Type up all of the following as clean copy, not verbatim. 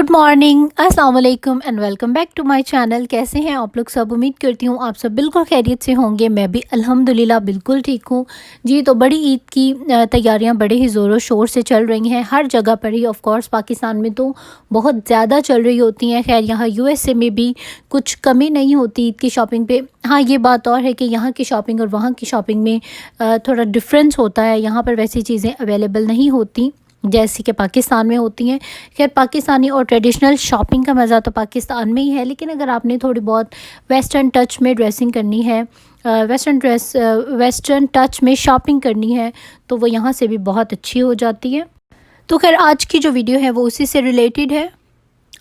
Good morning, अस्सलाम वालेकुम and welcome back to my channel. कैसे हैं आप लोग सब? उम्मीद करती हूँ आप सब बिल्कुल खैरियत से होंगे। मैं भी अल्हम्दुलिल्लाह बिल्कुल ठीक हूँ जी। तो बड़ी ईद की तैयारियां बड़े ही ज़ोरों शोर से चल रही हैं हर जगह पर ही। ऑफ कोर्स पाकिस्तान में तो बहुत ज़्यादा चल रही होती हैं। खैर यहाँ यूएसए में भी कुछ कमी नहीं होती ईद की शॉपिंग पे। हाँ, ये बात और है कि यहाँ की शॉपिंग और वहाँ की शॉपिंग में थोड़ा डिफरेंस होता है। यहाँ पर वैसी चीज़ें अवेलेबल नहीं होती जैसी कि पाकिस्तान में होती हैं। खैर पाकिस्तानी और ट्रेडिशनल शॉपिंग का मज़ा तो पाकिस्तान में ही है, लेकिन अगर आपने थोड़ी बहुत वेस्टर्न टच में ड्रेसिंग करनी है, वेस्टर्न टच में शॉपिंग करनी है तो वो यहाँ से भी बहुत अच्छी हो जाती है। तो खैर आज की जो वीडियो है वो उसी से रिलेटेड है।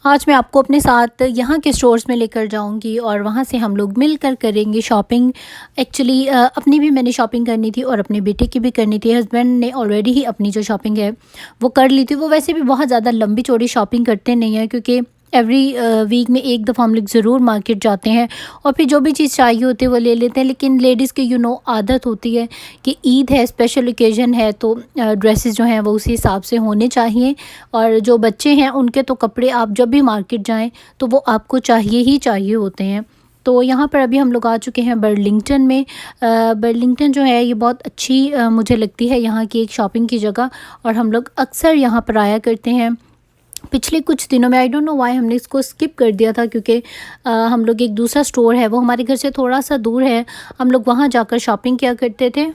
आज मैं आपको अपने साथ यहाँ के स्टोर्स में लेकर जाऊँगी और वहाँ से हम लोग मिलकर करेंगे शॉपिंग। एक्चुअली अपनी भी मैंने शॉपिंग करनी थी और अपने बेटे की भी करनी थी। हस्बैंड ने ऑलरेडी ही अपनी जो शॉपिंग है वो कर ली थी। वो वैसे भी बहुत ज़्यादा लंबी चौड़ी शॉपिंग करते नहीं हैं, क्योंकि एवरी वीक में एक दफ़ा हम लोग ज़रूर मार्केट जाते हैं और फिर जो भी चीज़ चाहिए होती है वो ले लेते हैं। लेकिन लेडीज़ की आदत होती है कि ईद है, स्पेशल ओकेज़न है, तो ड्रेसेस जो हैं वो उसी हिसाब से होने चाहिए। और जो बच्चे हैं उनके तो कपड़े आप जब भी मार्केट जाएं तो वो आपको चाहिए ही चाहिए होते हैं। तो यहाँ पर अभी हम लोग आ चुके हैं बर्लिंगटन में। बर्लिंगटन जो है ये बहुत अच्छी मुझे लगती है यहाँ की एक शॉपिंग की जगह, और हम लोग अक्सर यहाँ पर आया करते हैं। पिछले कुछ दिनों में आई डोंट नो व्हाई हमने इसको स्किप कर दिया था, क्योंकि हम लोग एक दूसरा स्टोर है वो हमारे घर से थोड़ा सा दूर है, हम लोग वहाँ जाकर शॉपिंग किया करते थे।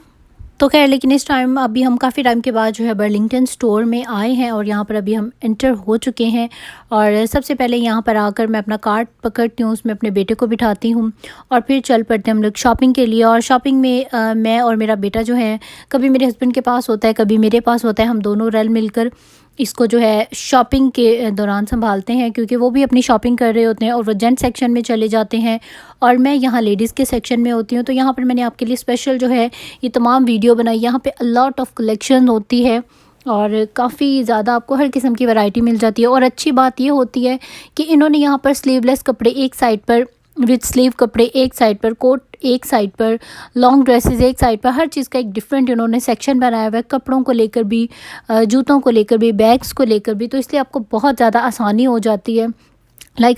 तो खैर लेकिन इस टाइम अभी हम काफ़ी टाइम के बाद जो है बर्लिंगटन स्टोर में आए हैं और यहाँ पर अभी हम एंटर हो चुके हैं। और सबसे पहले यहाँ पर आकर मैं अपना कार्ट पकड़ती हूँ, उसमें अपने बेटे को बिठाती हूँ और फिर चल पड़ते हैं हम लोग शॉपिंग के लिए। और शॉपिंग में मैं और मेरा बेटा जो है कभी मेरे हस्बैंड के पास होता है, कभी मेरे पास होता है। हम दोनों रल मिलकर इसको जो है शॉपिंग के दौरान संभालते हैं, क्योंकि वो भी अपनी शॉपिंग कर रहे होते हैं और वो जेंट सेक्शन में चले जाते हैं और मैं यहाँ लेडीज़ के सेक्शन में होती हूँ। तो यहाँ पर मैंने आपके लिए स्पेशल जो है ये तमाम वीडियो बनाई। यहाँ पे अ लॉट ऑफ कलेक्शन होती है और काफ़ी ज़्यादा आपको हर किस्म की वैरायटी मिल जाती है। और अच्छी बात ये होती है कि इन्होंने यहाँ पर स्लीवलेस कपड़े एक साइड पर, विद स्लीव कपड़े एक साइड पर, कोट एक साइड पर, लॉन्ग ड्रेसेस एक साइड पर, हर चीज़ का एक डिफरेंट इन्होंने सेक्शन बनाया हुआ है। कपड़ों को लेकर भी, जूतों को लेकर भी, बैग्स को लेकर भी, तो इसलिए आपको बहुत ज़्यादा आसानी हो जाती है।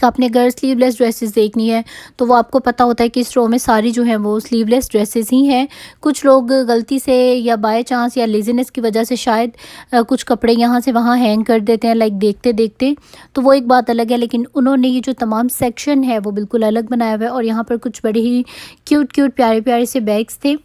आपने अगर स्लीवलेस ड्रेसेस देखनी है तो वो आपको पता होता है कि इस रो में सारी जो हैं वो स्लीवलेस ड्रेसेस ही हैं। कुछ लोग गलती से या बाय चांस या लेज़ीनेस की वजह से शायद कुछ कपड़े यहाँ से वहाँ हैंग कर देते हैं देखते देखते, तो वो एक बात अलग है। लेकिन उन्होंने ये जो तमाम सेक्शन है वो बिल्कुल अलग बनाया हुआ है। और यहाँ पर कुछ बड़े ही क्यूट प्यारे प्यारे से बैग्स थे,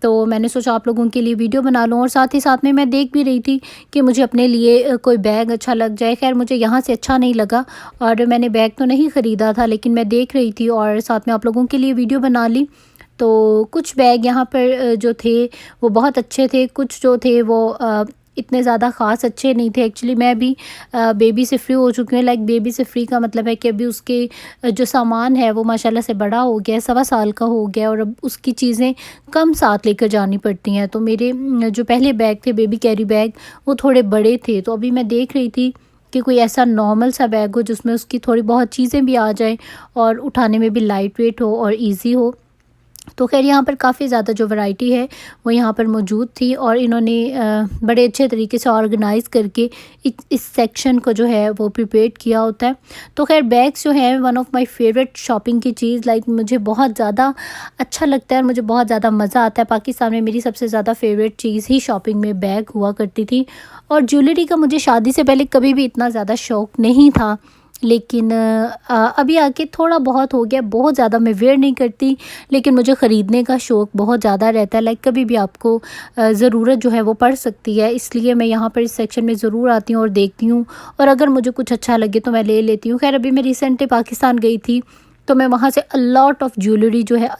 तो मैंने सोचा आप लोगों के लिए वीडियो बना लूँ। और साथ ही साथ में मैं देख भी रही थी कि मुझे अपने लिए कोई बैग अच्छा लग जाए। खैर मुझे यहाँ से अच्छा नहीं लगा और मैंने बैग तो नहीं ख़रीदा था, लेकिन मैं देख रही थी और साथ में आप लोगों के लिए वीडियो बना ली। तो कुछ बैग यहाँ पर जो थे वो बहुत अच्छे थे, कुछ जो थे वो इतने ज़्यादा ख़ास अच्छे नहीं थे। एक्चुअली मैं भी बेबी से फ्री हो चुकी हूँ। बेबी से फ्री का मतलब है कि अभी उसके जो सामान है वो माशाल्लाह से बड़ा हो गया है, 1.25 साल का हो गया, और अब उसकी चीज़ें कम साथ लेकर जानी पड़ती हैं। तो मेरे जो पहले बैग थे बेबी कैरी बैग वो थोड़े बड़े थे, तो अभी मैं देख रही थी कि कोई ऐसा नॉर्मल सा बैग हो जिसमें उसकी थोड़ी बहुत चीज़ें भी आ जाएँ और उठाने में भी लाइट वेट हो और ईज़ी हो। तो खैर यहाँ पर काफ़ी ज़्यादा जो वैरायटी है वो यहाँ पर मौजूद थी और इन्होंने बड़े अच्छे तरीके से ऑर्गेनाइज़ करके इस सेक्शन को जो है वो प्रिपेयर किया होता है। तो खैर बैग्स जो है one of my favourite shopping की चीज़, मुझे बहुत ज़्यादा अच्छा लगता है और मुझे बहुत ज़्यादा मज़ा आता है। पाकिस्तान में मेरी सबसे ज़्यादा फेवरेट चीज़ ही शॉपिंग में बैग हुआ करती थी। और ज्वेलरी का मुझे शादी से पहले कभी भी इतना ज़्यादा शौक़ नहीं था, लेकिन अभी आके थोड़ा बहुत हो गया। बहुत ज़्यादा मैं वेयर नहीं करती, लेकिन मुझे ख़रीदने का शौक़ बहुत ज़्यादा रहता है। कभी भी आपको ज़रूरत जो है वो पड़ सकती है, इसलिए मैं यहाँ पर इस सेक्शन में ज़रूर आती हूँ और देखती हूँ, और अगर मुझे कुछ अच्छा लगे तो मैं ले लेती हूँ। खैर अभी मैं रिसेंटली पाकिस्तान गई थी तो मैं वहाँ से अ लॉट ऑफ़ ज्वेलरी जो है a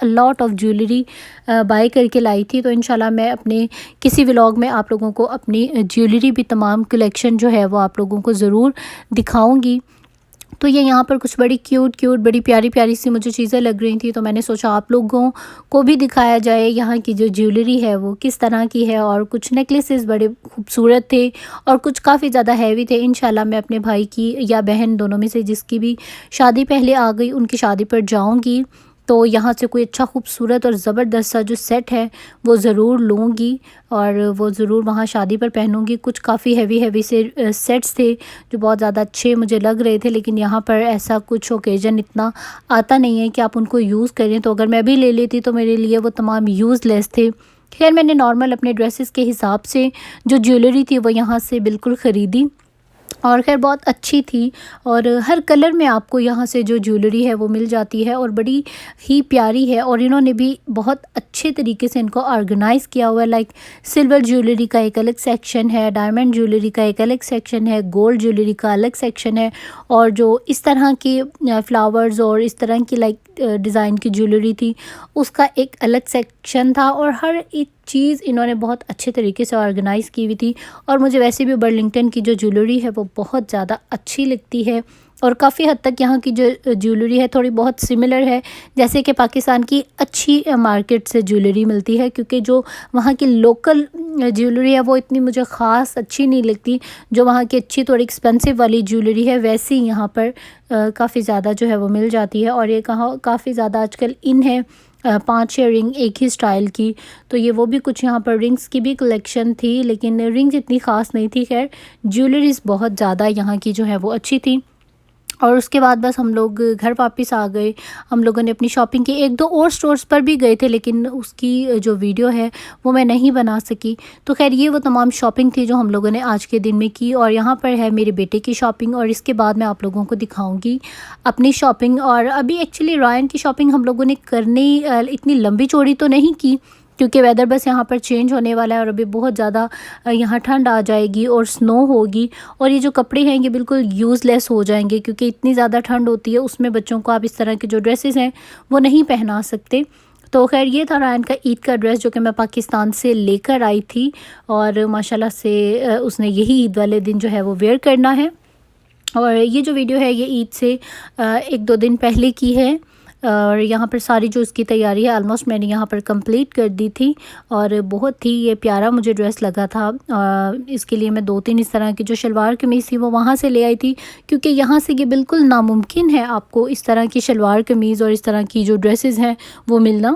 lot of jewellery buy करके लाई थी। तो इंशाल्लाह मैं अपने किसी व्लॉग में आप लोगों को अपनी ज्वेलरी भी तमाम कलेक्शन जो है वो आप लोगों को ज़रूर दिखाऊंगी। तो ये यहाँ पर कुछ बड़ी क्यूट बड़ी प्यारी प्यारी सी मुझे चीज़ें लग रही थी, तो मैंने सोचा आप लोगों को भी दिखाया जाए यहाँ की जो ज्वेलरी है वो किस तरह की है। और कुछ नेकलेसेस बड़े खूबसूरत थे और कुछ काफ़ी ज़्यादा हैवी थे। इंशाल्लाह मैं अपने भाई की या बहन दोनों में से जिसकी भी शादी पहले आ गई उनकी शादी पर जाऊँगी तो यहाँ से कोई अच्छा खूबसूरत और ज़बरदस्त सा जो सेट है वो ज़रूर लूँगी और वो ज़रूर वहाँ शादी पर पहनूँगी। कुछ काफ़ी हैवी से सेट्स थे जो बहुत ज़्यादा अच्छे मुझे लग रहे थे, लेकिन यहाँ पर ऐसा कुछ ओकेज़न इतना आता नहीं है कि आप उनको यूज़ करें, तो अगर मैं भी ले लेती तो मेरे लिए वो तमाम यूज़लेस थे। खैर मैंने नॉर्मल अपने ड्रेसेस के हिसाब से जो ज्वेलरी थी वो यहाँ से बिल्कुल ख़रीदी और ख़ैर बहुत अच्छी थी और हर कलर में आपको यहाँ से जो ज्वेलरी है वो मिल जाती है और बड़ी ही प्यारी है। और इन्होंने भी बहुत अच्छे तरीके से इनको ऑर्गेनाइज़ किया हुआ है। लाइक सिल्वर ज्वेलरी का एक अलग सेक्शन है, डायमंड ज्वेलरी का एक अलग सेक्शन है, गोल्ड ज्वेलरी का अलग सेक्शन है और जो इस तरह के फ्लावर्स और इस तरह की लाइक डिज़ाइन की ज्वेलरी थी उसका एक अलग सेक्शन था और हर एक चीज़ इन्होंने बहुत अच्छे तरीके से ऑर्गेनाइज़ की हुई थी। और मुझे वैसे भी बर्लिंगटन की जो ज्वेलरी है वो बहुत ज़्यादा अच्छी लगती है और काफ़ी हद तक यहाँ की जो ज्वेलरी है थोड़ी बहुत सिमिलर है जैसे कि पाकिस्तान की अच्छी मार्केट से ज्वेलरी मिलती है, क्योंकि जो वहाँ की लोकल ज्वेलरी है वो इतनी मुझे ख़ास अच्छी नहीं लगती। जो वहाँ की अच्छी थोड़ी एक्सपेंसिव वाली ज्वेलरी है वैसी यहाँ पर काफ़ी ज़्यादा जो है वो मिल जाती है। और ये कहाँ काफ़ी ज़्यादा आजकल इन है 5-6 रिंग एक ही स्टाइल की, तो ये वो भी कुछ यहाँ पर रिंग्स की भी कलेक्शन थी, लेकिन रिंग्स इतनी ख़ास नहीं थी। खैर ज्वेलरीज़ बहुत ज़्यादा यहाँ की जो है वो अच्छी थी। और उसके बाद बस हम लोग घर वापस आ गए। हम लोगों ने अपनी शॉपिंग की, 1-2 और स्टोर्स पर भी गए थे लेकिन उसकी जो वीडियो है वो मैं नहीं बना सकी। तो खैर ये वो तमाम शॉपिंग थी जो हम लोगों ने आज के दिन में की। और यहाँ पर है मेरे बेटे की शॉपिंग और इसके बाद मैं आप लोगों को दिखाऊंगी अपनी शॉपिंग। और अभी एक्चुअली रायन की शॉपिंग हम लोगों ने करनी इतनी लंबी चौड़ी तो नहीं की, क्योंकि वेदर बस यहाँ पर चेंज होने वाला है और अभी बहुत ज़्यादा यहाँ ठंड आ जाएगी और स्नो होगी और ये जो कपड़े हैं ये बिल्कुल यूज़लेस हो जाएंगे, क्योंकि इतनी ज़्यादा ठंड होती है उसमें बच्चों को आप इस तरह के जो ड्रेसेस हैं वो नहीं पहना सकते। तो खैर ये था रायन का ईद का ड्रेस जो कि मैं पाकिस्तान से लेकर आई थी और माशाल्लाह से उसने यही ईद वाले दिन जो है वो वेयर करना है। और ये जो वीडियो है ये ईद से 1-2 दिन पहले की है और यहाँ पर सारी जो इसकी तैयारी है ऑलमोस्ट मैंने यहाँ पर कंप्लीट कर दी थी और बहुत ही ये प्यारा मुझे ड्रेस लगा था। इसके लिए मैं 2-3 इस तरह की जो शलवार कमीज़ थी वो वहाँ से ले आई थी, क्योंकि यहाँ से ये बिल्कुल नामुमकिन है आपको इस तरह की शलवार कमीज़ और इस तरह की जो ड्रेसेस हैं वो मिलना।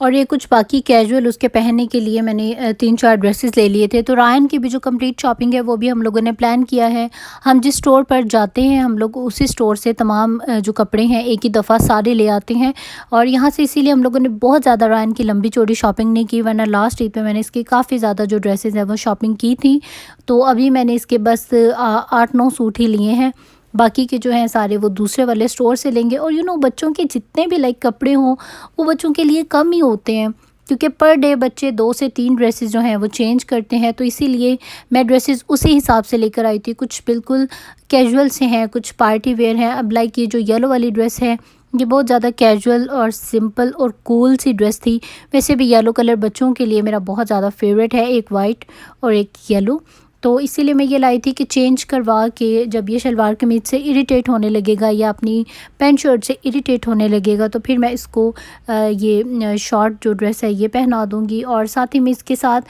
और ये कुछ बाकी कैजुअल उसके पहनने के लिए मैंने 3-4 ड्रेसेस ले लिए थे। तो रायन की भी जो कंप्लीट शॉपिंग है वो भी हम लोगों ने प्लान किया है। हम जिस स्टोर पर जाते हैं हम लोग उसी स्टोर से तमाम जो कपड़े हैं एक ही दफ़ा सारे ले आते हैं और यहाँ से इसीलिए हम लोगों ने बहुत ज़्यादा रायन की लंबी चौड़ी शॉपिंग नहीं की, वरना लास्ट ईद पे मैंने इसकी काफ़ी ज़्यादा जो ड्रेसेस हैं वो शॉपिंग की थी। तो अभी मैंने इसके बस 8-9 सूट ही लिए हैं, बाकी के जो हैं सारे वो दूसरे वाले स्टोर से लेंगे। और बच्चों के जितने भी लाइक कपड़े हों वो बच्चों के लिए कम ही होते हैं, क्योंकि पर डे बच्चे 2 से 3 ड्रेसेस जो हैं वो चेंज करते हैं। तो इसीलिए मैं ड्रेसेस उसी हिसाब से लेकर आई थी। कुछ बिल्कुल कैजुअल से हैं, कुछ पार्टी वेयर हैं। अब लाइक ये जो येलो वाली ड्रेस है ये बहुत ज़्यादा कैजुअल और सिंपल और कूल सी ड्रेस थी। वैसे भी येलो कलर बच्चों के लिए मेरा बहुत ज़्यादा फेवरेट है, एक वाइट और एक येलो। तो इसीलिए मैं ये लाई थी कि चेंज करवा के जब ये शलवार कमीज से इरिटेट होने लगेगा या अपनी पैंट शर्ट से इरिटेट होने लगेगा तो फिर मैं इसको ये शॉर्ट जो ड्रेस है ये पहना दूँगी। और साथ ही में इसके साथ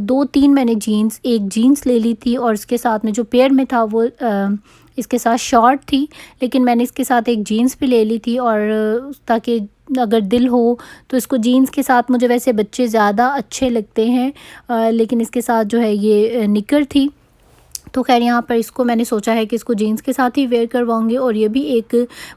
2-3 मैंने जीन्स, एक जीन्स ले ली थी और इसके साथ में जो पेयर में था वो इसके साथ शॉर्ट थी, लेकिन मैंने इसके साथ एक जीन्स भी ले ली थी। और ताकि अगर दिल हो तो इसको जीन्स के साथ, मुझे वैसे बच्चे ज़्यादा अच्छे लगते हैं लेकिन इसके साथ जो है ये निकर थी। तो खैर यहाँ पर इसको मैंने सोचा है कि इसको जीन्स के साथ ही वेयर करवाऊंगी। और ये भी एक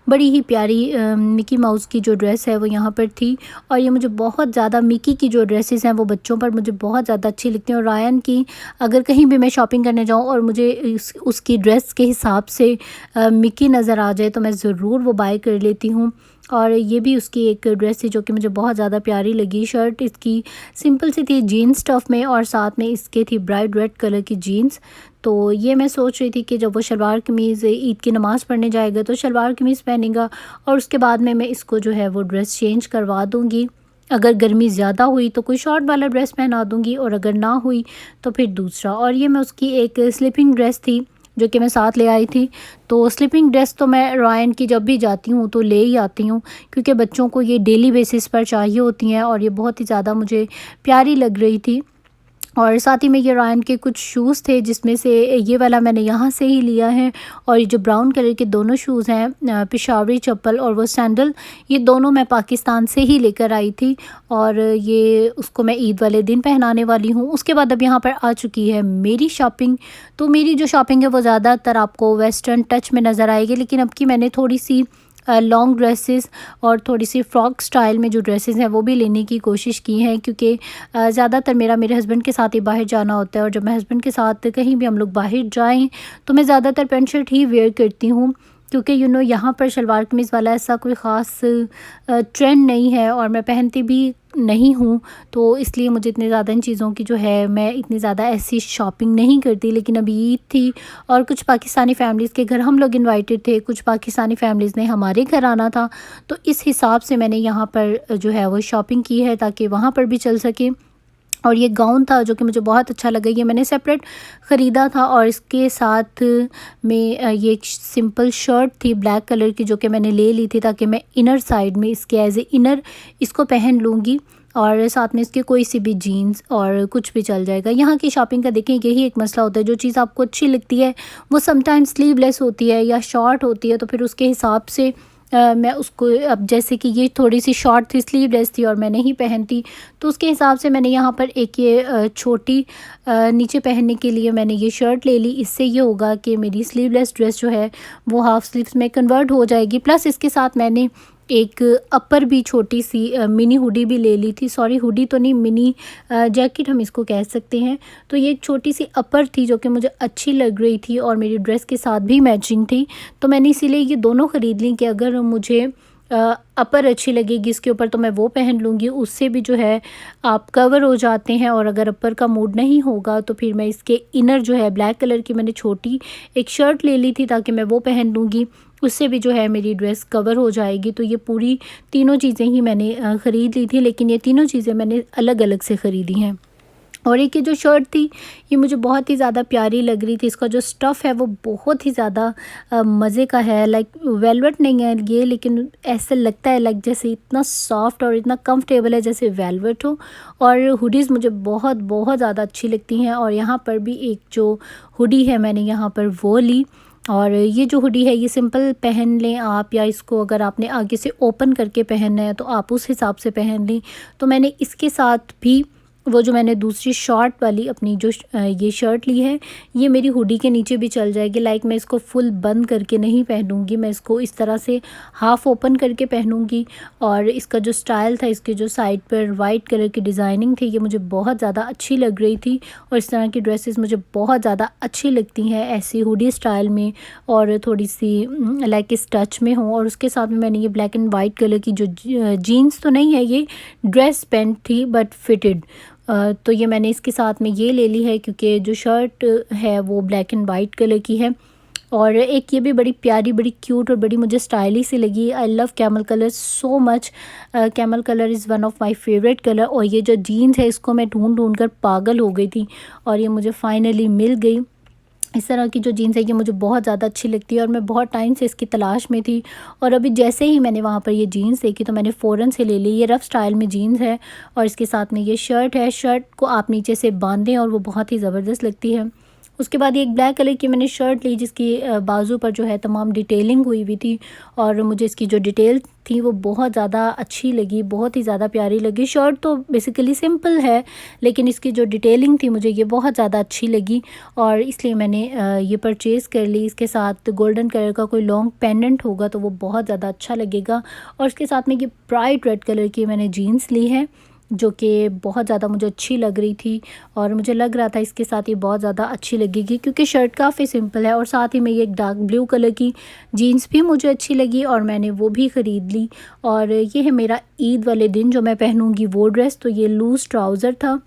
बड़ी ही प्यारी मिकी माउस की जो ड्रेस है वो यहाँ पर थी। और ये मुझे बहुत ज़्यादा मिकी की जो ड्रेसेस हैं वो बच्चों पर मुझे बहुत ज़्यादा अच्छी लगती हैं। और रायन की अगर कहीं भी मैं शॉपिंग करने जाऊँ और मुझे उसकी ड्रेस के हिसाब से मिकी नज़र आ जाए तो मैं ज़रूर वो बाय कर लेती हूँ। और ये भी उसकी एक ड्रेस थी जो कि मुझे बहुत ज़्यादा प्यारी लगी। शर्ट इसकी सिंपल सी थी जीन्स स्टफ़ में और साथ में इसके थी ब्राइट रेड कलर की जीन्स। तो ये मैं सोच रही थी कि जब वो शलवार कमीज़ ईद की नमाज़ पढ़ने जाएगा तो शलवार कमीज़ पहनेगा और उसके बाद में मैं इसको जो है वो ड्रेस चेंज करवा दूँगी। अगर गर्मी ज़्यादा हुई तो कोई शॉर्ट वाला ड्रेस पहना दूँगी और अगर ना हुई तो फिर दूसरा। और ये मैं उसकी एक स्लीपिंग ड्रेस थी जो कि मैं साथ ले आई थी। तो स्लीपिंग ड्रेस तो मैं रायन की जब भी जाती हूँ तो ले ही आती हूँ, क्योंकि बच्चों को ये डेली बेसिस पर चाहिए होती हैं और ये बहुत ही ज़्यादा मुझे प्यारी लग रही थी। और साथ ही में ये रायन के कुछ शूज़ थे, जिसमें से ये वाला मैंने यहाँ से ही लिया है। और ये जो ब्राउन कलर के दोनों शूज़ हैं, पेशावरी चप्पल और वो सैंडल, ये दोनों मैं पाकिस्तान से ही लेकर आई थी और ये उसको मैं ईद वाले दिन पहनाने वाली हूँ। उसके बाद अब यहाँ पर आ चुकी है मेरी शॉपिंग। तो मेरी जो शॉपिंग है वो ज़्यादातर आपको वेस्टर्न टच में नज़र आएगी, लेकिन अब की मैंने थोड़ी सी लॉन्ग ड्रेसेस और थोड़ी सी फ्रॉक स्टाइल में जो ड्रेसेस हैं वो भी लेने की कोशिश की है, क्योंकि ज़्यादातर मेरे हस्बैंड के साथ ही बाहर जाना होता है। और जब मैं हस्बैंड के साथ कहीं भी हम लोग बाहर जाएं तो मैं ज़्यादातर पैंट शर्ट ही वेयर करती हूँ, क्योंकि यहाँ पर शलवार कमीज़ वाला ऐसा कोई ख़ास ट्रेंड नहीं है और मैं पहनती भी नहीं हूँ। तो इसलिए मुझे इतने ज़्यादा इन चीज़ों की जो है, मैं इतनी ज़्यादा ऐसी शॉपिंग नहीं करती। लेकिन अभी ईद थी और कुछ पाकिस्तानी फैमिलीज़ के घर हम लोग इनवाइटेड थे, कुछ पाकिस्तानी फैमिलीज़ ने हमारे घर आना था, तो इस हिसाब से मैंने यहाँ पर जो है वो शॉपिंग की है ताकि वहाँ पर भी चल सके। और ये गाउन था जो कि मुझे बहुत अच्छा लगा, ये मैंने सेपरेट ख़रीदा था। और इसके साथ में ये एक सिंपल शर्ट थी ब्लैक कलर की, जो कि मैंने ले ली थी ताकि मैं इनर साइड में इसके एज ए इनर इसको पहन लूँगी। और साथ में इसके कोई सी भी जीन्स और कुछ भी चल जाएगा। यहाँ की शॉपिंग का देखें यही एक मसला होता है, जो चीज़ आपको अच्छी लगती है वो समटाइम्स स्लीवलेस होती है या शॉर्ट होती है, तो फिर उसके हिसाब से मैं उसको, अब जैसे कि ये थोड़ी सी शॉर्ट थी, स्लीवलेस थी और मैं नहीं पहनती, तो उसके हिसाब से मैंने यहाँ पर एक ये छोटी नीचे पहनने के लिए मैंने ये शर्ट ले ली। इससे ये होगा कि मेरी स्लीवलेस ड्रेस जो है वो हाफ़ स्लीव्स में कन्वर्ट हो जाएगी। प्लस इसके साथ मैंने एक अपर भी छोटी सी मिनी हुडी भी ले ली थी, सॉरी हुडी तो नहीं, मिनी जैकेट हम इसको कह सकते हैं। तो ये एक छोटी सी अपर थी जो कि मुझे अच्छी लग रही थी और मेरी ड्रेस के साथ भी मैचिंग थी, तो मैंने इसीलिए ये दोनों ख़रीद ली कि अगर मुझे अपर अच्छी लगेगी इसके ऊपर तो मैं वो पहन लूँगी, उससे भी जो है आप कवर हो जाते हैं। और अगर अपर का मूड नहीं होगा तो फिर मैं इसके इनर जो है ब्लैक कलर की मैंने छोटी एक शर्ट ले ली थी ताकि मैं वो पहन लूँगी, उससे भी जो है मेरी ड्रेस कवर हो जाएगी। तो ये पूरी तीनों चीज़ें ही मैंने ख़रीद ली थी, लेकिन ये तीनों चीज़ें मैंने अलग अलग से ख़रीदी हैं। और एक ये जो शर्ट थी ये मुझे बहुत ही ज़्यादा प्यारी लग रही थी। इसका जो स्टफ़ है वो बहुत ही ज़्यादा मज़े का है, लाइक वेलवेट नहीं है ये, लेकिन ऐसा लगता है लाइक जैसे इतना सॉफ्ट और इतना कंफर्टेबल है जैसे वेलवेट हो। और हुडीज़ मुझे बहुत बहुत ज़्यादा अच्छी लगती हैं। और यहाँ पर भी एक जो हुडी है मैंने यहाँ पर वो ली। और ये जो हुडी है ये सिंपल पहन लें आप, या इसको अगर आपने आगे से ओपन करके पहनना है तो आप उस हिसाब से पहन लें। तो मैंने इसके साथ भी वो जो मैंने दूसरी शॉर्ट वाली अपनी जो ये शर्ट ली है ये मेरी हुडी के नीचे भी चल जाएगी। लाइक मैं इसको फुल बंद करके नहीं पहनूंगी, मैं इसको इस तरह से हाफ़ ओपन करके पहनूंगी। और इसका जो स्टाइल था, इसके जो साइड पर वाइट कलर की डिज़ाइनिंग थी, ये मुझे बहुत ज़्यादा अच्छी लग रही थी। और इस तरह की ड्रेसेस मुझे बहुत ज़्यादा अच्छी लगती हैं ऐसी हुडी स्टाइल में, और थोड़ी सी लाइक इस टच में हो। और उसके साथ में मैंने ये ब्लैक एंड वाइट कलर की जो जीन्स तो नहीं है, ये ड्रेस पैंट थी बट फिटेड, तो ये मैंने इसके साथ में ये ले ली है क्योंकि जो शर्ट है वो ब्लैक एंड वाइट कलर की है। और एक ये भी बड़ी प्यारी, बड़ी क्यूट और बड़ी मुझे स्टाइलिश सी लगी। I love camel colour so much. Camel colour is one of my favourite colour. और ये जो जीन्स है इसको मैं ढूंढ कर पागल हो गई थी और ये मुझे फाइनली मिल गई। इस तरह की जो जीन्स है ये मुझे बहुत ज़्यादा अच्छी लगती है और मैं बहुत टाइम से इसकी तलाश में थी। और अभी जैसे ही मैंने वहाँ पर ये जीन्स देखी तो मैंने फ़ौरन से ले ली। ये रफ़ स्टाइल में जीन्स है और इसके साथ में ये शर्ट है। शर्ट को आप नीचे से बांधें और वो बहुत ही ज़बरदस्त लगती है। उसके बाद ये एक ब्लैक कलर की मैंने शर्ट ली जिसकी बाजू पर जो है तमाम डिटेलिंग हुई हुई थी और मुझे इसकी जो डिटेल थी वो बहुत ज़्यादा अच्छी लगी, बहुत ही ज़्यादा प्यारी लगी। शर्ट तो बेसिकली सिंपल है लेकिन इसकी जो डिटेलिंग थी मुझे ये बहुत ज़्यादा अच्छी लगी और इसलिए मैंने ये परचेज़ कर ली। इसके साथ गोल्डन कलर का कोई लॉन्ग पेंडेंट होगा तो वो बहुत ज़्यादा अच्छा लगेगा। और इसके साथ में ये ब्राइट रेड कलर की मैंने जीन्स ली है जो कि बहुत ज़्यादा मुझे अच्छी लग रही थी और मुझे लग रहा था इसके साथ ये बहुत ज़्यादा अच्छी लगेगी क्योंकि शर्ट काफ़ी सिंपल है। और साथ ही में ये एक डार्क ब्लू कलर की जीन्स भी मुझे अच्छी लगी और मैंने वो भी ख़रीद ली। और ये है मेरा ईद वाले दिन जो मैं पहनूंगी वो ड्रेस। तो ये लूज़ ट्राउज़र था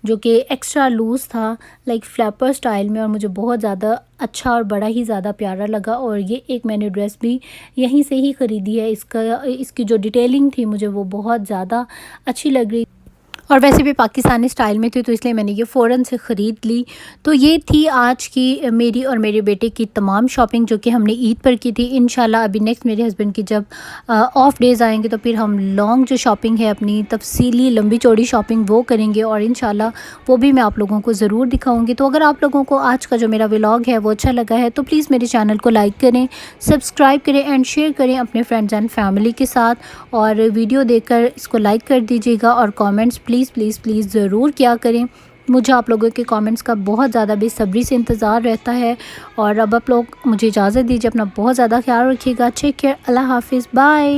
जो कि एक्स्ट्रा लूज़ था लाइक फ्लैपर स्टाइल में और मुझे बहुत ज़्यादा अच्छा और बड़ा ही ज़्यादा प्यारा लगा। और ये एक मैंने ड्रेस भी यहीं से ही ख़रीदी है। इसकी जो डिटेलिंग थी मुझे वो बहुत ज़्यादा अच्छी लग रही। और वैसे भी पाकिस्तानी स्टाइल में थी तो इसलिए मैंने ये फ़ौरन से ख़रीद ली। तो ये थी आज की मेरी और मेरे बेटे की तमाम शॉपिंग जो कि हमने ईद पर की थी। इंशाल्लाह अभी नेक्स्ट मेरे हस्बैंड की जब ऑफ़ डेज़ आएंगे तो फिर हम लॉन्ग जो शॉपिंग है अपनी तफसीली लंबी चौड़ी शॉपिंग वो करेंगे और इंशाल्लाह वो भी मैं आप लोगों को ज़रूर दिखाऊँगी। तो अगर आप लोगों को आज का जो मेरा व्लॉग है वो अच्छा लगा है तो प्लीज़ मेरे चैनल को लाइक करें, सब्सक्राइब करें एंड शेयर करें अपने फ्रेंड्स एंड फैमिली के साथ। और वीडियो देखकर इसको लाइक कर दीजिएगा और कमेंट्स प्लीज़ ज़रूर किया करें। मुझे आप लोगों के कमेंट्स का बहुत ज़्यादा बेसब्री से इंतज़ार रहता है। और अब आप लोग मुझे इजाज़त दीजिए, अपना बहुत ज़्यादा ख्याल रखिएगा। टेक केयर, अल्लाह हाफिज़, बाय।